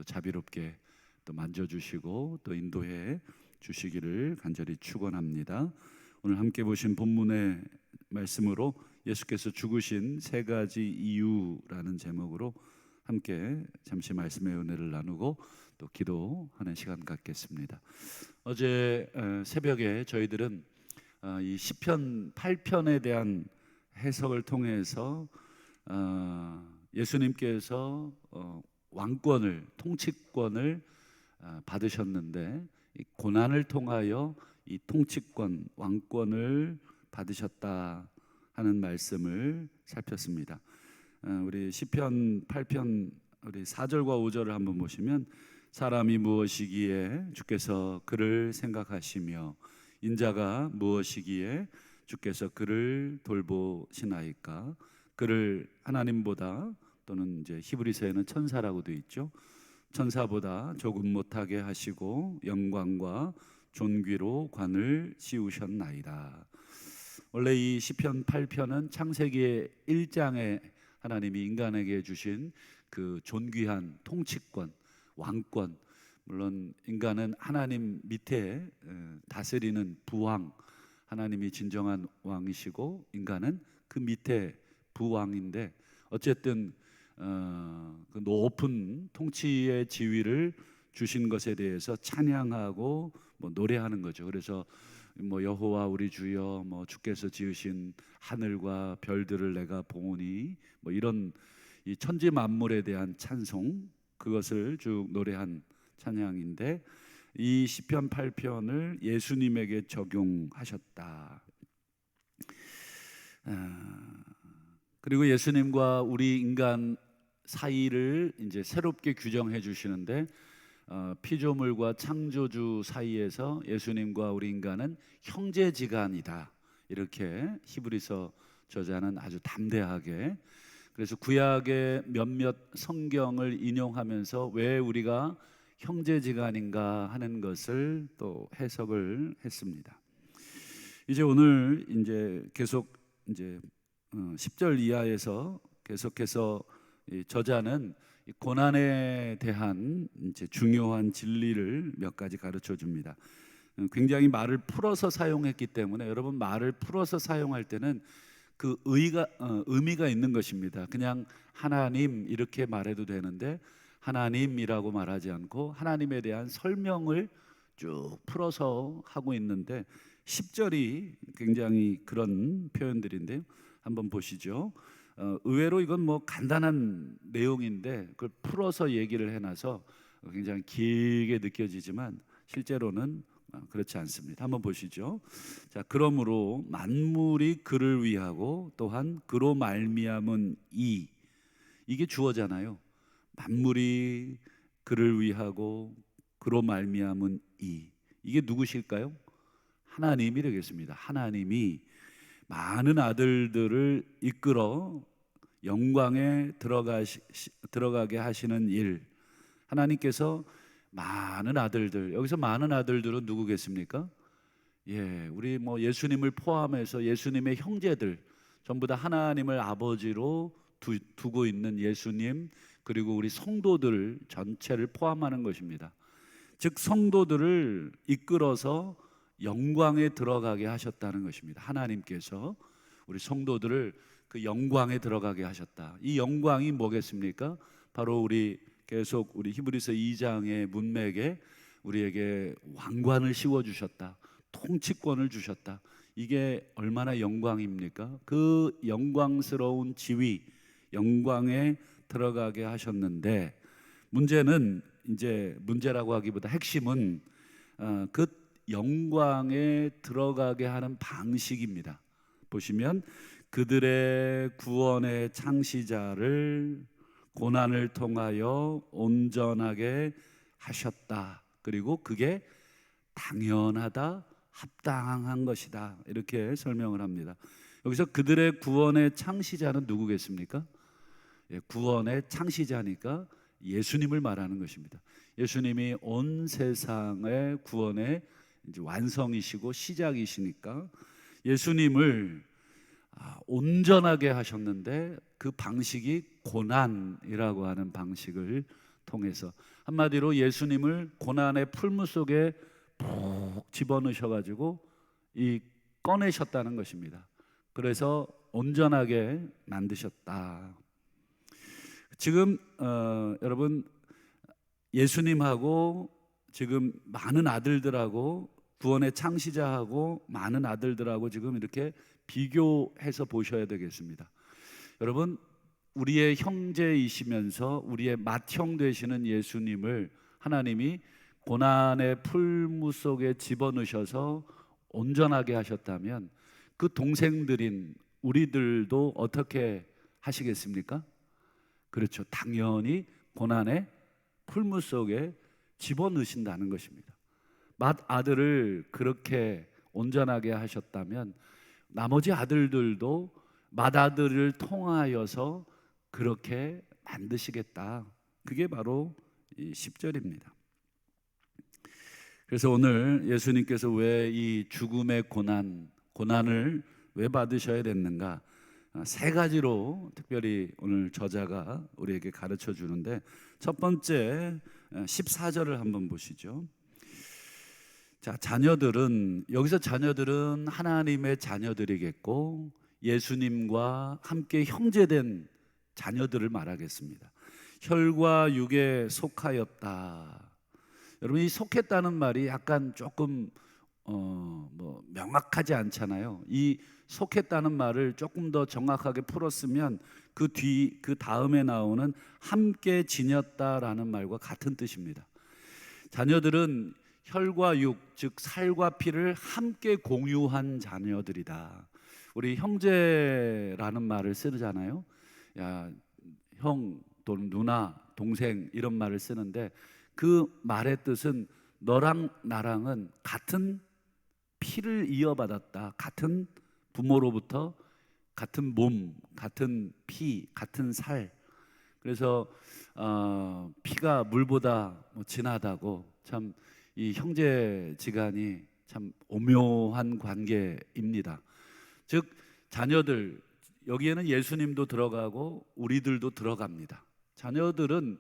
또 자비롭게 또 만져주시고 또 인도해 주시기를 간절히 축원합니다. 오늘 함께 보신 본문의 말씀으로 예수께서 죽으신 세 가지 이유라는 제목으로 함께 잠시 말씀의 은혜를 나누고 또 기도하는 시간 갖겠습니다. 어제 새벽에 저희들은 이 시편 8편에 대한 해석을 통해서 예수님께서 왕권을, 통치권을 받으셨는데 이 고난을 통하여 이 통치권, 왕권을 받으셨다 하는 말씀을 살폈습니다. 우리 시편 8편 우리 4절과 5절을 한번 보시면, 사람이 무엇이기에 주께서 그를 생각하시며 인자가 무엇이기에 주께서 그를 돌보시나이까. 그를 하나님보다, 또는 이제 히브리서에는 천사라고 되어 있죠, 천사보다 조금 못하게 하시고 영광과 존귀로 관을 씌우셨나이다. 원래 이 시편 8편은 창세기 1장에 하나님이 인간에게 주신 그 존귀한 통치권, 왕권, 물론 인간은 하나님 밑에 다스리는 부왕, 하나님이 진정한 왕이시고 인간은 그 밑에 부왕인데, 어쨌든 그 높은 통치의 지위를 주신 것에 대해서 찬양하고 노래하는 거죠. 그래서 여호와 우리 주여, 주께서 지으신 하늘과 별들을 내가 보니, 이런 이 천지 만물에 대한 찬송, 그것을 쭉 노래한 찬양인데, 이 시편 8편을 예수님에게 적용하셨다. 그리고 예수님과 우리 인간 사이를 이제 새롭게 규정해 주시는데, 피조물과 창조주 사이에서 예수님과 우리 인간은 형제지간이다, 이렇게 히브리서 저자는 아주 담대하게, 그래서 구약의 몇몇 성경을 인용하면서 왜 우리가 형제지간인가 하는 것을 또 해석을 했습니다. 이제 오늘 이제 계속 이제 10절 이하에서 계속해서 저자는 고난에 대한 이제 중요한 진리를 몇 가지 가르쳐 줍니다. 굉장히 말을 풀어서 사용했기 때문에, 여러분 말을 풀어서 사용할 때는 그 의미가 있는 것입니다. 그냥 하나님 이렇게 말해도 되는데, 하나님이라고 말하지 않고 하나님에 대한 설명을 쭉 풀어서 하고 있는데, 10절이 굉장히 그런 표현들인데요. 한번 보시죠. 의외로 이건 간단한 내용인데 그걸 풀어서 얘기를 해놔서 굉장히 길게 느껴지지만 실제로는 그렇지 않습니다. 한번 보시죠. 자, 그러므로 만물이 그를 위하고 또한 그로 말미암은 이게 주어잖아요. 만물이 그를 위하고 그로 말미암은 이게 누구실까요? 하나님이 되겠습니다. 하나님이 많은 아들들을 이끌어 영광에 들어가게 하시는 일, 하나님께서 많은 아들들, 여기서 많은 아들들은 누구겠습니까? 우리 예수님을 포함해서 예수님의 형제들, 전부 다 하나님을 아버지로 두고 있는 예수님, 그리고 우리 성도들 전체를 포함하는 것입니다. 즉 성도들을 이끌어서 영광에 들어가게 하셨다는 것입니다. 하나님께서 우리 성도들을 그 영광에 들어가게 하셨다. 이 영광이 뭐겠습니까? 바로 우리 히브리서 2장의 문맥에 우리에게 왕관을 씌워주셨다, 통치권을 주셨다. 이게 얼마나 영광입니까? 그 영광스러운 지위, 영광에 들어가게 하셨는데, 문제라고 하기보다 핵심은 그 영광에 들어가게 하는 방식입니다. 보시면, 그들의 구원의 창시자를 고난을 통하여 온전하게 하셨다. 그리고 그게 당연하다, 합당한 것이다, 이렇게 설명을 합니다. 여기서 그들의 구원의 창시자는 누구겠습니까? 구원의 창시자니까 예수님을 말하는 것입니다. 예수님이 온 세상의 구원의 이제 완성이시고 시작이시니까 예수님을 온전하게 하셨는데, 그 방식이 고난이라고 하는 방식을 통해서 한마디로 예수님을 고난의 풀무 속에 푹 집어넣으셔가지고 꺼내셨다는 것입니다. 그래서 온전하게 만드셨다. 지금 여러분 예수님하고 지금 많은 아들들하고 구원의 창시자하고 많은 아들들하고 지금 이렇게 비교해서 보셔야 되겠습니다. 여러분 우리의 형제이시면서 우리의 맏형 되시는 예수님을 하나님이 고난의 풀무 속에 집어넣으셔서 온전하게 하셨다면 그 동생들인 우리들도 어떻게 하시겠습니까? 그렇죠. 당연히 고난의 풀무 속에 집어넣으신다는 것입니다. 맏아들을 그렇게 온전하게 하셨다면 나머지 아들들도 맏아들을 통하여서 그렇게 만드시겠다. 그게 바로 이 10절입니다. 그래서 오늘 예수님께서 왜 이 죽음의 고난을 왜 받으셔야 됐는가? 세 가지로 특별히 오늘 저자가 우리에게 가르쳐 주는데, 첫 번째 14절을 한번 보시죠. 자, 여기서 자녀들은 하나님의 자녀들이겠고 예수님과 함께 형제된 자녀들을 말하겠습니다. 혈과 육에 속하였다. 여러분 이 속했다는 말이 약간 조금 명확하지 않잖아요. 이 속했다는 말을 조금 더 정확하게 풀었으면 그 다음에 나오는 함께 지녔다라는 말과 같은 뜻입니다. 자녀들은 혈과 육, 즉 살과 피를 함께 공유한 자녀들이다. 우리 형제라는 말을 쓰잖아요. 야, 형 또는 누나, 동생 이런 말을 쓰는데 그 말의 뜻은 너랑 나랑은 같은 피를 이어받았다. 같은 부모로부터 같은 몸, 같은 피, 같은 살. 그래서 피가 물보다 진하다고 참 이 형제지간이 참 오묘한 관계입니다. 즉 자녀들, 여기에는 예수님도 들어가고 우리들도 들어갑니다. 자녀들은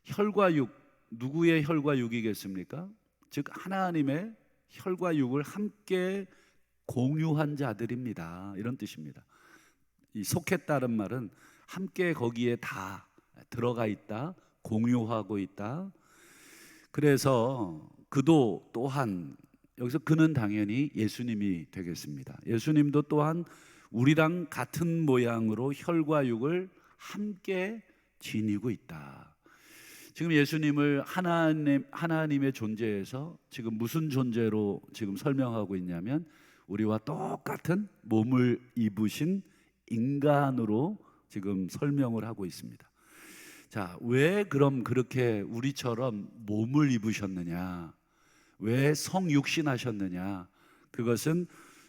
혈과 육, 누구의 혈과 육이겠습니까? 즉 하나님의 혈과 육을 함께 공유한 자들입니다. 이런 뜻입니다. 이 속했다는 말은 함께 거기에 다 들어가 있다, 공유하고 있다. 그래서 그도 또한, 여기서 그는 당연히 예수님이 되겠습니다. 예수님도 또한 우리랑 같은 모양으로 혈과 육을 함께 지니고 있다. 지금 예수님을 하나님의 존재에서 지금 무슨 존재로 지금 설명하고 있냐면 우리와 똑같은 몸을 입으신 인간으로 지금 설명을 하고 있습니다. 자, 왜 그럼 그렇게 우리처럼 몸을 입으셨느냐? 왜 성육신하셨느냐? 그것은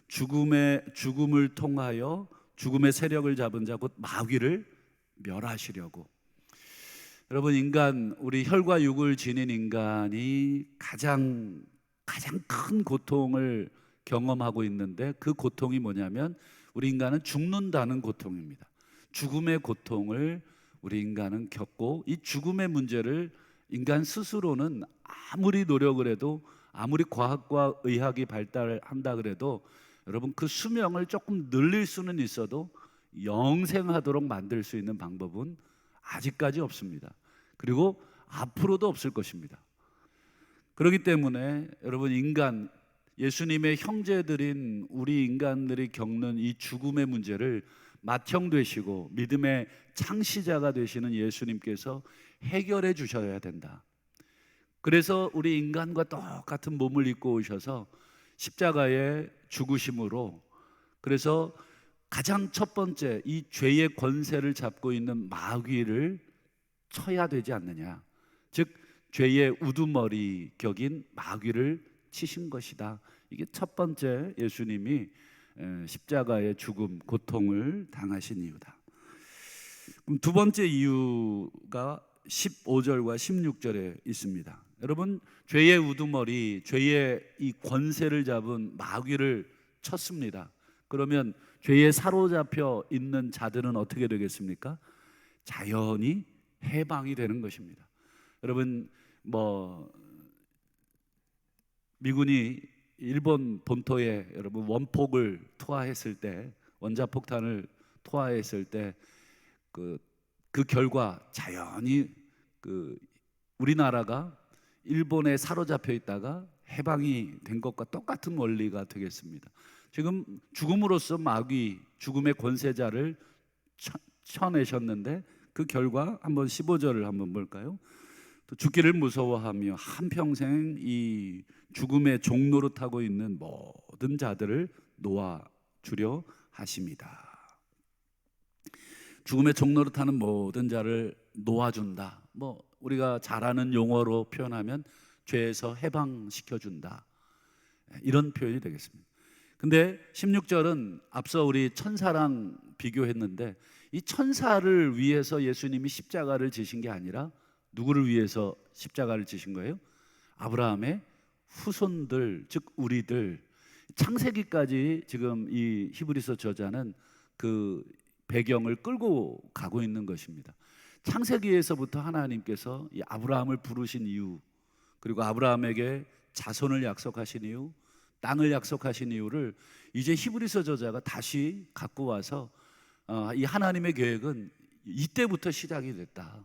죽음을 통하여 죽음의 세력을 잡은 자 곧 마귀를 멸하시려고. 여러분 우리 혈과 육을 지닌 인간이 가장 큰 고통을 경험하고 있는데 그 고통이 뭐냐면 우리 인간은 죽는다는 고통입니다. 죽음의 고통을 우리 인간은 겪고 이 죽음의 문제를 인간 스스로는 아무리 노력을 해도 아무리 과학과 의학이 발달한다 그래도 여러분 그 수명을 조금 늘릴 수는 있어도 영생하도록 만들 수 있는 방법은 아직까지 없습니다. 그리고 앞으로도 없을 것입니다. 그렇기 때문에 여러분 예수님의 형제들인 우리 인간들이 겪는 이 죽음의 문제를 맏형 되시고 믿음의 창시자가 되시는 예수님께서 해결해 주셔야 된다. 그래서 우리 인간과 똑같은 몸을 입고 오셔서 십자가의 죽으심으로, 그래서 가장 첫 번째 이 죄의 권세를 잡고 있는 마귀를 쳐야 되지 않느냐. 즉 죄의 우두머리 격인 마귀를 치신 것이다. 이게 첫 번째 예수님이 십자가의 죽음, 고통을 당하신 이유다. 그럼 두 번째 이유가 15절과 16절에 있습니다. 여러분 죄의 우두머리, 죄의 이 권세를 잡은 마귀를 쳤습니다. 그러면 죄에 사로잡혀 있는 자들은 어떻게 되겠습니까? 자연히 해방이 되는 것입니다. 여러분 미군이 일본 본토에 여러분 원폭을 투하했을 때, 원자폭탄을 투하했을 때 그 결과 자연히 우리나라가 일본에 사로잡혀 있다가 해방이 된 것과 똑같은 원리가 되겠습니다. 지금 죽음으로써 마귀, 죽음의 권세자를 쳐내셨는데 그 결과 한번 15절을 한번 볼까요? 또 죽기를 무서워하며 한평생 이 죽음의 종노릇하고 있는 모든 자들을 놓아주려 하십니다. 죽음의 종노릇하는 모든 자를 놓아준다. 우리가 잘 아는 용어로 표현하면 죄에서 해방시켜준다, 이런 표현이 되겠습니다. 근데 16절은 앞서 우리 천사랑 비교했는데, 이 천사를 위해서 예수님이 십자가를 지신 게 아니라 누구를 위해서 십자가를 지신 거예요? 아브라함의 후손들, 즉 우리들. 창세기까지 지금 이 히브리서 저자는 그 배경을 끌고 가고 있는 것입니다. 창세기에서부터 하나님께서 이 아브라함을 부르신 이유, 그리고 아브라함에게 자손을 약속하신 이유, 땅을 약속하신 이유를 이제 히브리서 저자가 다시 갖고 와서 이 하나님의 계획은 이때부터 시작이 됐다.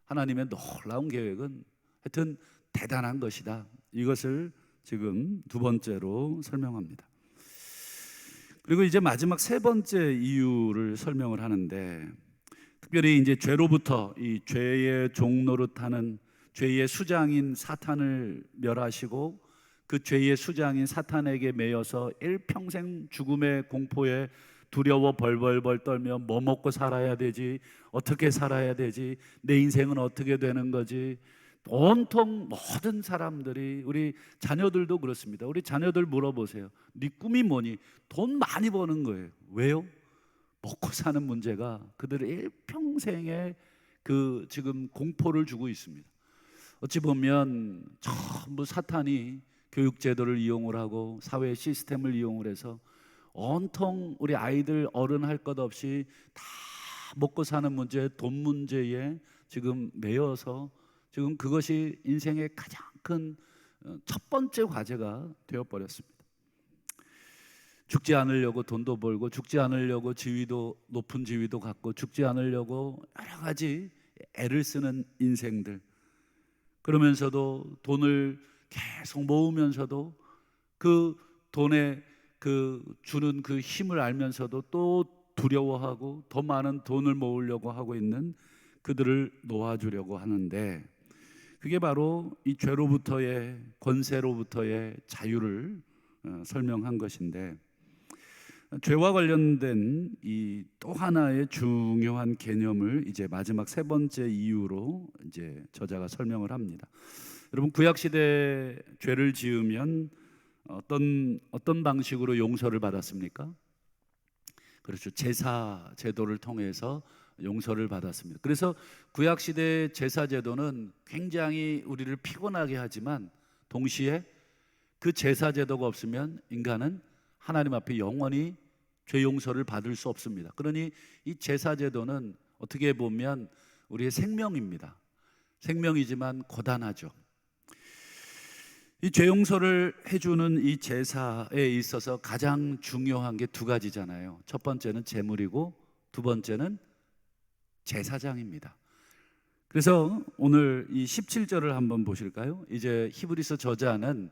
하나님의 놀라운 계획은 하여튼 대단한 것이다. 이것을 지금 두 번째로 설명합니다. 그리고 이제 마지막 세 번째 이유를 설명을 하는데, 특별히 이제 죄로부터 이 죄의 종노릇하는 죄의 수장인 사탄을 멸하시고 그 죄의 수장인 사탄에게 매여서 일평생 죽음의 공포에 두려워 벌벌벌 떨며 뭐 먹고 살아야 되지, 어떻게 살아야 되지, 내 인생은 어떻게 되는 거지, 온통 모든 사람들이, 우리 자녀들도 그렇습니다. 우리 자녀들 물어보세요. 네 꿈이 뭐니? 돈 많이 버는 거예요. 왜요? 먹고 사는 문제가 그들의 일평생에 지금 공포를 주고 있습니다. 어찌 보면 전부 사탄이 교육제도를 이용을 하고 사회 시스템을 이용을 해서 온통 우리 아이들 어른 할 것 없이 다 먹고 사는 문제, 돈 문제에 지금 매여서 지금 그것이 인생의 가장 큰 첫 번째 과제가 되어버렸습니다. 죽지 않으려고 돈도 벌고, 죽지 않으려고 높은 지위도 갖고, 죽지 않으려고 여러 가지 애를 쓰는 인생들. 그러면서도 돈을 계속 모으면서도 그 돈에 주는 그 힘을 알면서도 또 두려워하고 더 많은 돈을 모으려고 하고 있는 그들을 놓아주려고 하는데, 그게 바로 이 죄로부터의, 권세로부터의 자유를 설명한 것인데, 죄와 관련된 이 또 하나의 중요한 개념을 이제 마지막 세 번째 이유로 이제 저자가 설명을 합니다. 여러분, 구약 시대 죄를 지으면 어떤 방식으로 용서를 받았습니까? 그렇죠. 제사 제도를 통해서 용서를 받았습니다. 그래서 구약 시대 제사 제도는 굉장히 우리를 피곤하게 하지만 동시에 그 제사 제도가 없으면 인간은 하나님 앞에 영원히 죄 용서를 받을 수 없습니다. 그러니 이 제사 제도는 어떻게 보면 우리의 생명입니다. 생명이지만 고단하죠. 이 죄 용서를 해주는 이 제사에 있어서 가장 중요한 게 두 가지잖아요. 첫 번째는 제물이고 두 번째는 제사장입니다. 그래서 오늘 이 17절을 한번 보실까요? 이제 히브리서 저자는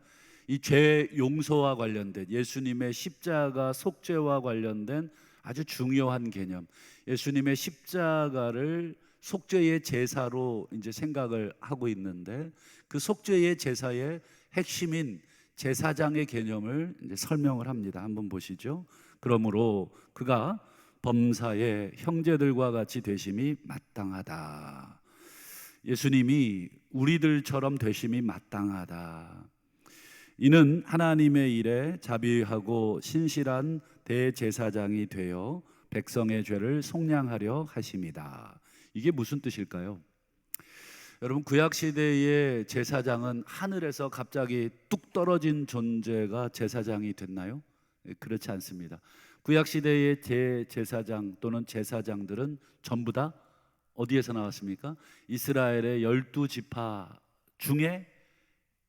이 죄 용서와 관련된, 예수님의 십자가 속죄와 관련된 아주 중요한 개념, 예수님의 십자가를 속죄의 제사로 이제 생각을 하고 있는데, 그 속죄의 제사의 핵심인 제사장의 개념을 이제 설명을 합니다. 한번 보시죠. 그러므로 그가 범사의 형제들과 같이 되심이 마땅하다. 예수님이 우리들처럼 되심이 마땅하다. 이는 하나님의 일에 자비하고 신실한 대제사장이 되어 백성의 죄를 속량하려 하심이다. 이게 무슨 뜻일까요? 여러분, 구약 시대의 제사장은 하늘에서 갑자기 뚝 떨어진 존재가 제사장이 됐나요? 그렇지 않습니다. 구약 시대의 제사장 또는 제사장들은 전부 다 어디에서 나왔습니까? 이스라엘의 12지파 중에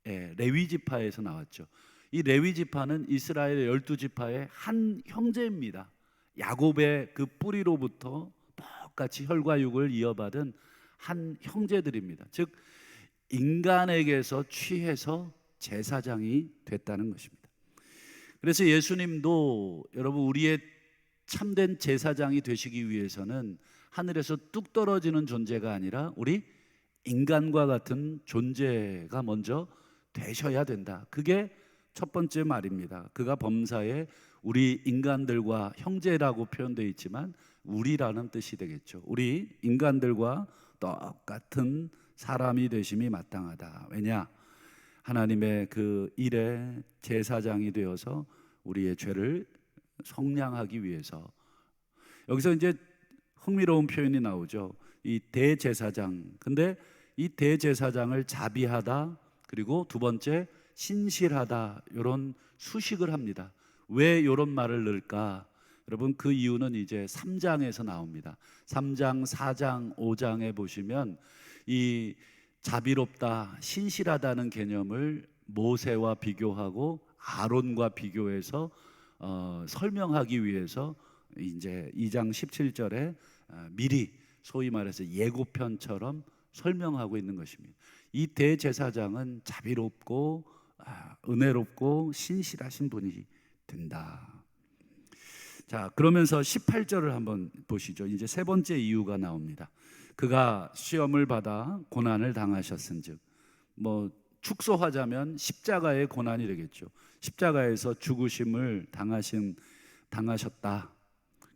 레위 지파에서 나왔죠. 이 레위 지파는 이스라엘의 12지파의 한 형제입니다. 야곱의 그 뿌리로부터 똑같이 혈과 육을 이어받은 한 형제들입니다. 즉 인간에게서 취해서 제사장이 됐다는 것입니다. 그래서 예수님도 여러분 우리의 참된 제사장이 되시기 위해서는 하늘에서 뚝 떨어지는 존재가 아니라 우리 인간과 같은 존재가 먼저 되셔야 된다. 그게 첫 번째 말입니다. 그가 범사에 우리 인간들과 형제라고 표현되어 있지만 우리라는 뜻이 되겠죠. 우리 인간들과 똑같은 사람이 되심이 마땅하다. 왜냐? 하나님의 그 일에 제사장이 되어서 우리의 죄를 속량하기 위해서. 여기서 이제 흥미로운 표현이 나오죠. 이 대제사장. 근데 이 대제사장을 자비하다, 그리고 두 번째 신실하다, 이런 수식을 합니다. 왜 이런 말을 넣을까? 여러분 그 이유는 이제 3장에서 나옵니다. 3장, 4장, 5장에 보시면 이 자비롭다, 신실하다는 개념을 모세와 비교하고 아론과 비교해서 설명하기 위해서 이제 2장 17절에 미리 소위 말해서 예고편처럼 설명하고 있는 것입니다. 이 대제사장은 자비롭고 은혜롭고 신실하신 분이 된다. 자, 그러면서 18절을 한번 보시죠. 이제 세 번째 이유가 나옵니다. 그가 시험을 받아 고난을 당하셨은즉, 뭐 축소하자면 십자가의 고난이 되겠죠. 십자가에서 죽으심을 당하셨다.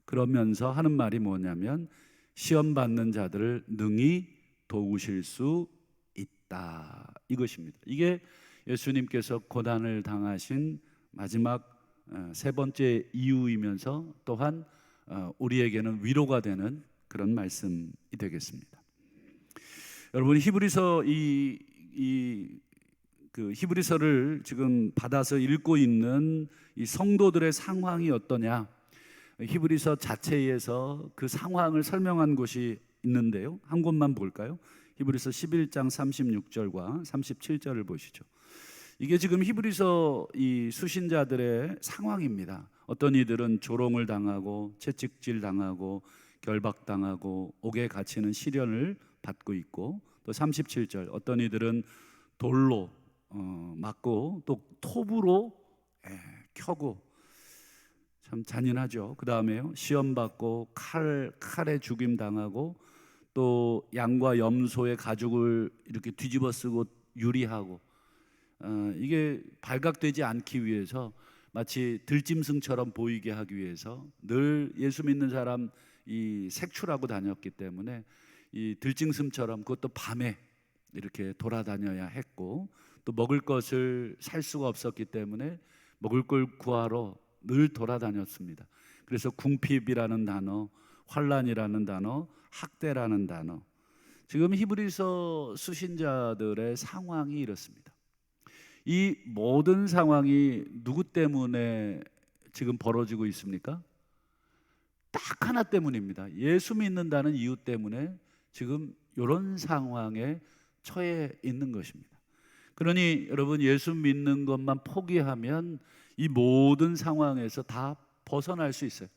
그러면서 하는 말이 뭐냐면 시험 받는 자들을 능히 도우실 수 있다, 이것입니다. 이게 예수님께서 고난을 당하신 마지막 세 번째 이유이면서 또한 우리에게는 위로가 되는 그런 말씀이 되겠습니다. 여러분 히브리서 그 히브리서를 지금 받아서 읽고 있는 이 성도들의 상황이 어떠냐? 히브리서 자체에서 그 상황을 설명한 곳이 있는데요. 한 곳만 볼까요? 히브리서 11장 36절과 37절을 보시죠. 이게 지금 히브리서 이 수신자들의 상황입니다. 어떤 이들은 조롱을 당하고 채찍질 당하고 결박당하고 옥에 갇히는 시련을 받고 있고, 또 37절 어떤 이들은 돌로 맞고 또 톱으로 켜고, 참 잔인하죠. 그 다음에요, 시험 받고 칼에 죽임 당하고, 또 양과 염소의 가죽을 이렇게 뒤집어 쓰고 유리하고, 이게 발각되지 않기 위해서 마치 들짐승처럼 보이게 하기 위해서 늘 예수 믿는 사람 이 색출하고 다녔기 때문에 이 들짐승처럼, 그것도 밤에 이렇게 돌아다녀야 했고, 또 먹을 것을 살 수가 없었기 때문에 먹을 걸 구하러 늘 돌아다녔습니다. 그래서 궁핍이라는 단어, 환난이라는 단어, 학대라는 단어. 지금 히브리서 수신자들의 상황이 이렇습니다. 이 모든 상황이 누구 때문에 지금 벌어지고 있습니까? 딱 하나 때문입니다. 예수 믿는다는 이유 때문에 지금 이런 상황에 처해 있는 것입니다. 그러니 여러분 예수 믿는 것만 포기하면 이 모든 상황에서 다 벗어날 수 있어요.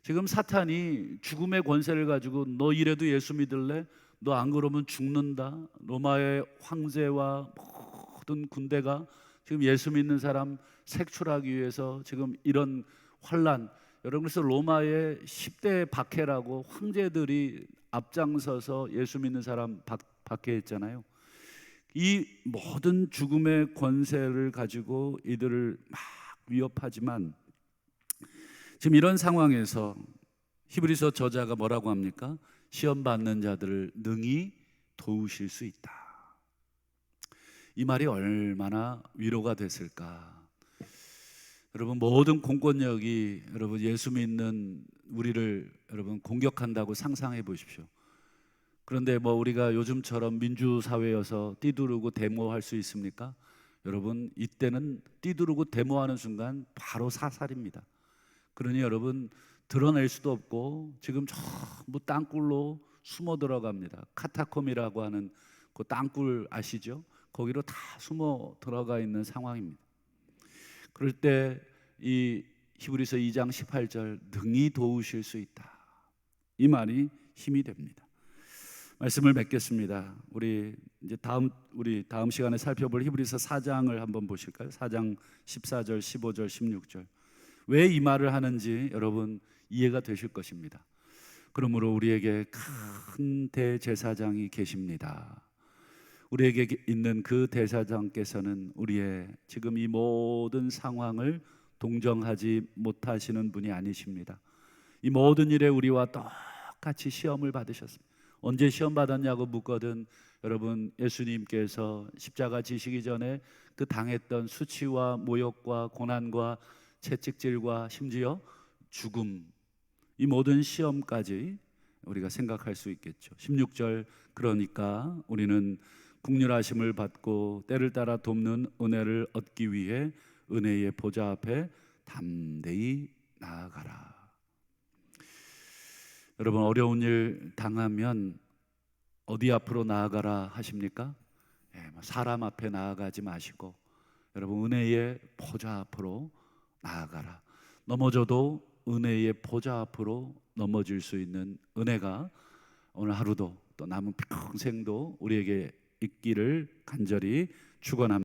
지금 사탄이 죽음의 권세를 가지고 너 이래도 예수 믿을래? 너 안 그러면 죽는다. 로마의 황제와 모든 군대가 지금 예수 믿는 사람 색출하기 위해서 지금 이런 환난, 여러분 그래서 로마의 10대 박해라고 황제들이 앞장서서 예수 믿는 사람 박해했잖아요. 이 모든 죽음의 권세를 가지고 이들을 막 위협하지만 지금 이런 상황에서 히브리서 저자가 뭐라고 합니까? 시험 받는 자들을 능히 도우실 수 있다. 이 말이 얼마나 위로가 됐을까. 여러분 모든 공권력이 여러분 예수 믿는 우리를 여러분 공격한다고 상상해 보십시오. 그런데 뭐 우리가 요즘처럼 민주사회여서 띠두르고 데모할 수 있습니까? 여러분 이때는 띠두르고 데모하는 순간 바로 사살입니다. 그러니 여러분 드러낼 수도 없고 지금 전부 땅굴로 숨어 들어갑니다. 카타콤이라고 하는 그 땅굴 아시죠? 거기로 다 숨어 들어가 있는 상황입니다. 그럴 때 이 히브리서 2장 18절 능히 도우실 수 있다, 이 말이 힘이 됩니다. 말씀을 맺겠습니다. 우리 다음 시간에 살펴볼 히브리서 4장을 한번 보실까요? 4장 14절, 15절, 16절. 왜 이 말을 하는지 여러분 이해가 되실 것입니다. 그러므로 우리에게 큰 대제사장이 계십니다. 우리에게 있는 그 대제사장께서는 우리의 지금 이 모든 상황을 동정하지 못하시는 분이 아니십니다. 이 모든 일에 우리와 똑같이 시험을 받으셨습니다. 언제 시험 받았냐고 묻거든 여러분, 예수님께서 십자가 지시기 전에 그 당했던 수치와 모욕과 고난과 채찍질과 심지어 죽음, 이 모든 시험까지 우리가 생각할 수 있겠죠. 16절, 그러니까 우리는 긍휼하심을 받고 때를 따라 돕는 은혜를 얻기 위해 은혜의 보좌 앞에 담대히 나아가라. 여러분, 어려운 일 당하면 어디 앞으로 나아가라 하십니까? 사람 앞에 나아가지 마시고 여러분, 은혜의 보좌 앞으로 나아가라. 넘어져도 은혜의 보좌 앞으로 넘어질 수 있는 은혜가 오늘 하루도 또 남은 평생도 우리에게 있기를 간절히 축원합니다.